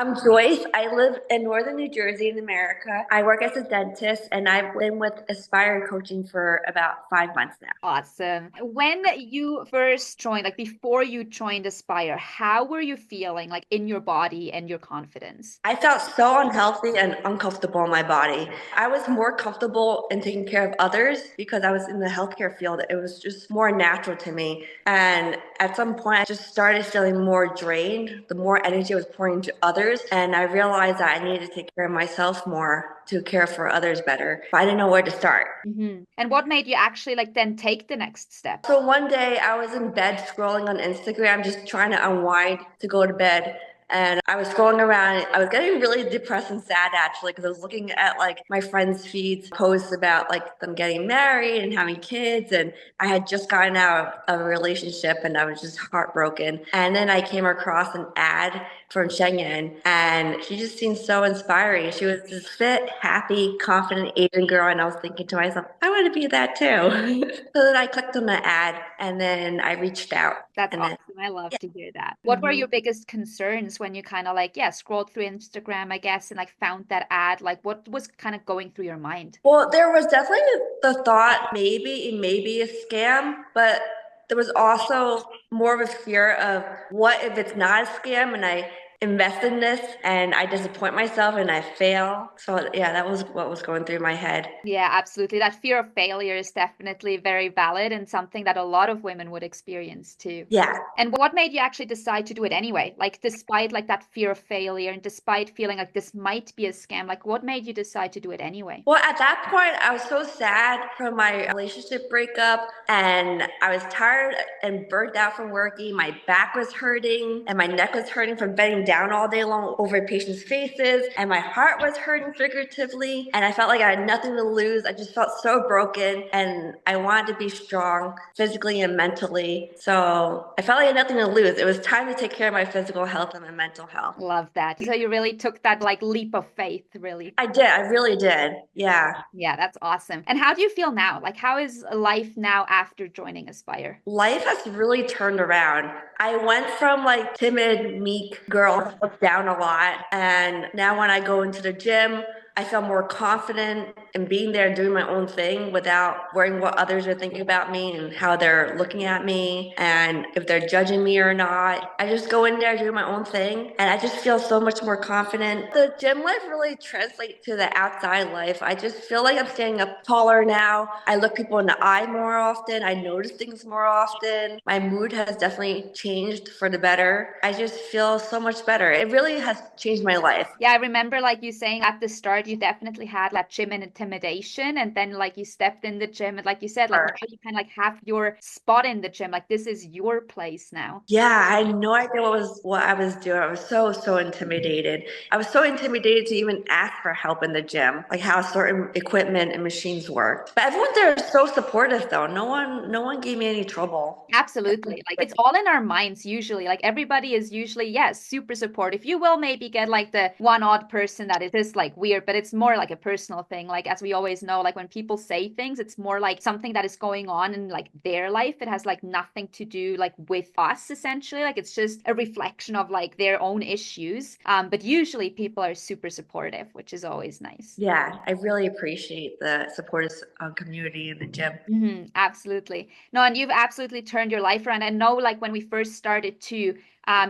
I'm Joyce. I live in northern New Jersey in America. I work as a dentist and I've been with Aspire Coaching for about 5 months now. Awesome. When you first joined, like before you joined Aspire, how were you feeling like in your body and your confidence? I felt so unhealthy and uncomfortable in my body. I was more comfortable in taking care of others because I was in the healthcare field. It was just more natural to me. And at some point, I just started feeling more drained, the more energy I was pouring into others. And I realized that I needed to take care of myself more to care for others better. But I didn't know where to start. And what made you actually like then take the next step? So one day I was in bed scrolling on Instagram, just trying to unwind to go to bed. And I was scrolling around. I was getting really depressed and sad actually because I was looking at like my friends' feeds, posts about like them getting married and having kids. And I had just gotten out of a relationship and I was just heartbroken. And then I came across an ad from Shenyan and she just seemed so inspiring. She was this fit, happy, confident Asian girl. And I was thinking to myself, I want to be that too. So then I clicked on the ad and then I reached out That's and then, awesome. I love yeah. to hear that. What were Mhm. your biggest concerns when you kind of like, yeah, scrolled through Instagram, I guess, and like found that ad? Like, what was kind of going through your mind? Well, there was definitely the thought maybe it may be a scam, but there was also more of a fear of what if it's not a scam and I invest in this and I disappoint myself and I fail. So yeah, that was what was going through my head. Yeah, absolutely. That fear of failure is definitely very valid and something that a lot of women would experience too. Yeah. And what made you actually decide to do it anyway? Like, despite like that fear of failure and despite feeling like this might be a scam, like what made you decide to do it anyway? Well, at that point, I was so sad from my relationship breakup, and I was tired and burnt out from working. My back was hurting, and my neck was hurting from bending down all day long over patients' faces, and my heart was hurting figuratively, and I felt like I had nothing to lose. I just felt so broken, and I wanted to be strong physically and mentally. So I felt like I had nothing to lose. It was time to take care of my physical health and my mental health. Love that. So you really took that like leap of faith, really. I did. I really did. Yeah. Yeah, that's awesome. And how do you feel now? Like, how is life now after joining Aspire? Life has really turned around. I went from like timid, meek girl, looked down a lot, and now when I go into the gym, I feel more confident in being there and doing my own thing without worrying what others are thinking about me and how they're looking at me and if they're judging me or not. I just go in there, do my own thing, and I just feel so much more confident. The gym life really translates to the outside life. I just feel like I'm standing up taller now. I look people in the eye more often. I notice things more often. My mood has definitely changed for the better. I just feel so much better. It really has changed my life. Yeah, I remember like you saying at the start, you definitely had that gym and intimidation. And then like you stepped in the gym and like you said, like now you kind of like have your spot in the gym. Like this is your place now. Yeah, I had no idea what I was doing. I was so intimidated. I was so intimidated to even ask for help in the gym, like how certain equipment and machines worked. But everyone there is so supportive though. No one gave me any trouble. Absolutely. Like it's all in our minds usually. Like everybody is usually, yes, super supportive. You will maybe get like the one odd person that is just like weird, but it's more like a personal thing. Like as we always know, like when people say things, it's more like something that is going on in like their life. It has like nothing to do like with us essentially. Like it's just a reflection of like their own issues. But usually people are super supportive, which is always nice. Yeah, I really appreciate the supportive community in the gym. Absolutely. No, and you've absolutely turned your life around. I know, like when we first started too,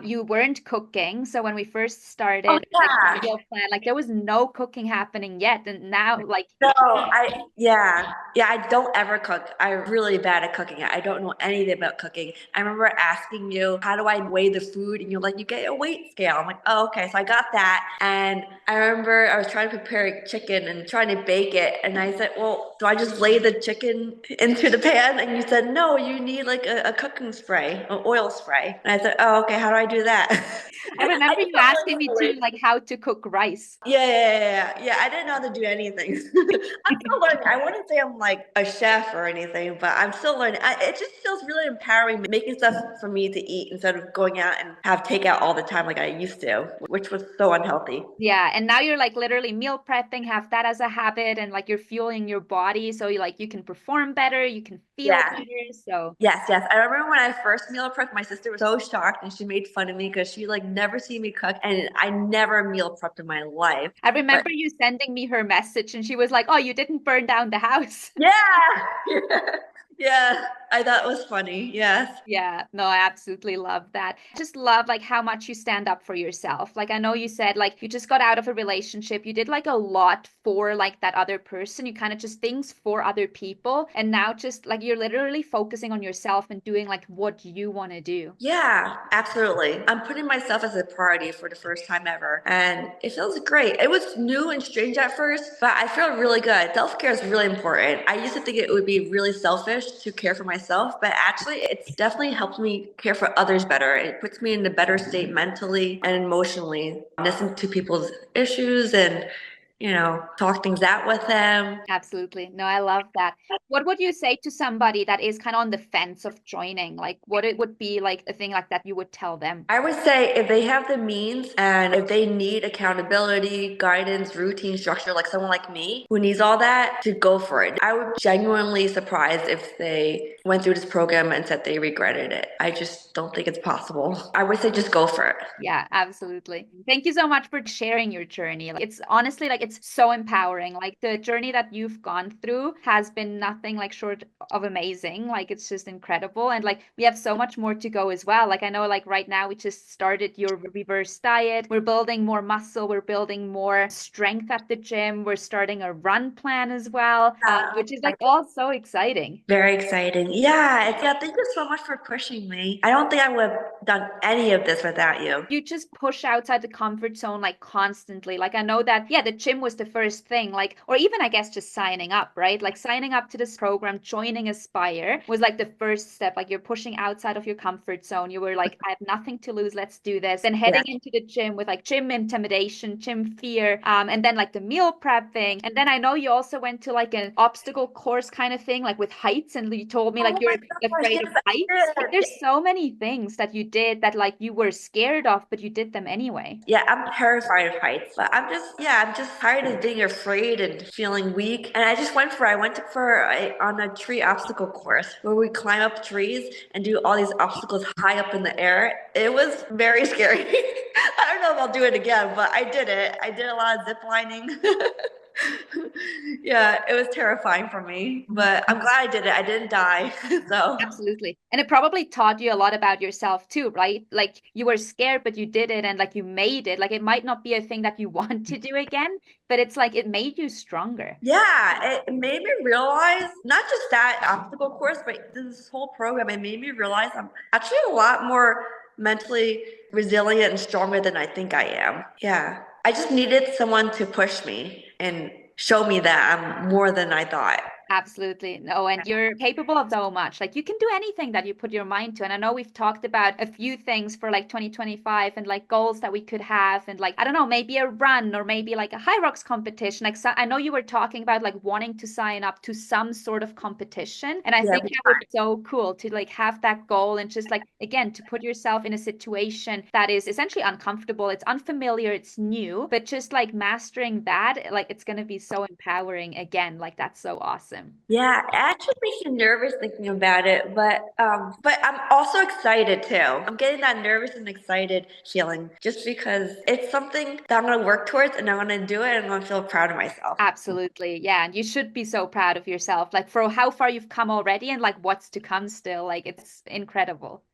you weren't cooking. So when we first Oh started, like the yeah. meal plan, like there was no cooking happening yet. And now, like, No, yeah, I don't ever cook. I'm really bad at cooking. I don't know anything about cooking. I remember asking you, how do I weigh the food? And you're like, you get a weight scale. I'm like, oh, okay. So I got that. And I remember I was trying to prepare chicken and trying to bake it. And I said, well, do I just lay the chicken into the pan? And you said, no, you need like a cooking spray, an oil spray. And I said, oh, okay. How do I do that? I I remember just you don't asking me really too, like how to cook rice. yeah. I didn't know how to do anything. I'm still learning. I wouldn't say I'm like a chef or anything, but I'm still learning. It just feels really empowering making stuff for me to eat instead of going out and have takeout all the time like I used to, which was so unhealthy. Yeah, and now you're like literally meal prepping, have that as a habit, and like you're fueling your body so you like you can perform better, you can feel Yeah. better. So Yes. I remember when I first meal prepped, my sister was so shocked and she made fun of me because she like never seen me cook and I never meal prepped in my life. I But remember you sending me her message and she was like, "Oh, you didn't burn down the house." yeah, yeah, I thought it was funny. Yes. Yeah, no, I absolutely love that. Just love like how much you stand up for yourself. Like I know you said like you just got out of a relationship. You did like a lot for like that other person. You kind of just things for other people. And now just like you're literally focusing on yourself and doing like what you want to do. Yeah, absolutely. I'm putting myself as a priority for the first time ever, and it feels great. It was new and strange at first, but I feel really good. Self-care is really important. I used to think it would be really selfish to care for myself, but actually, it's definitely helped me care for others better. It puts me in a better state mentally and emotionally. Listen to people's issues and, talk things out with them. Absolutely. No, I love that. What would you say to somebody that is kind of on the fence of joining? Like what it would be like a thing like that you would tell them? I would say if they have the means and if they need accountability, guidance, routine, structure, like someone like me who needs all that, to go for it. I would genuinely surprised if they went through this program and said they regretted it. I just don't think it's possible. I would say just go for it. Yeah, absolutely. Thank you so much for sharing your journey. Like, it's honestly like it's so empowering. Like the journey that you've gone through has been nothing like short of amazing. Like it's just incredible. And like we have so much more to go as well. Like I know like right now we just started your reverse diet. We're building more muscle. We're building more strength at the gym. We're starting a run plan as well, which is like all so exciting. Very exciting. Yeah, thank you so much for pushing me. I don't think I would have done any of this without you. You just push outside the comfort zone like constantly. Like I know that, yeah, the gym was the first thing, like, or even I guess just signing up, right? Like signing up to this program, joining Aspire was like the first step. Like you're pushing outside of your comfort zone. You were like, I have nothing to lose. Let's do this. Then Yeah. heading into the gym with like gym intimidation, gym fear, and then like the meal prep thing. And then I know you also went to like an obstacle course kind of thing, like with heights. And you told me like Oh you're my gosh, afraid yes, of heights. I Like did. there's so many things that you did that like you were scared of, but you did them anyway. Yeah, I'm terrified of heights, but I'm just tired of being afraid and feeling weak. And I went on a tree obstacle course where we climb up trees and do all these obstacles high up in the air. It was very scary. I don't know if I'll do it again, but I did it. I did a lot of zip lining. Yeah, it was terrifying for me, but I'm glad I did it. I didn't die. So, Absolutely. And it probably taught you a lot about yourself too, right? Like you were scared, but you did it and like you made it. Like it might not be a thing that you want to do again, but it's like it made you stronger. yeah, it made me realize not just that obstacle course, but this whole program, it made me realize I'm actually a lot more mentally resilient and stronger than I think I am. Yeah. I just needed someone to push me and show me that I'm more than I thought. Absolutely. No, and you're capable of so much. Like you can do anything that you put your mind to. And I know we've talked about a few things for like 2025 and like goals that we could have and like I don't know, maybe a run or maybe like a high rocks competition. Like so, I know you were talking about like wanting to sign up to some sort of competition. And I Yeah, think that would be so cool to like have that goal and just like again to put yourself in a situation that is essentially uncomfortable. It's unfamiliar, it's new, but just like mastering that, like it's gonna be so empowering again. Like that's so awesome. yeah, it actually makes you nervous thinking about it, but I'm also excited too. I'm getting that nervous and excited feeling just because it's something that I'm gonna work towards and I'm gonna do it and I'm gonna feel proud of myself. Absolutely. Yeah. And you should be so proud of yourself, like for how far you've come already and like what's to come still. Like it's incredible.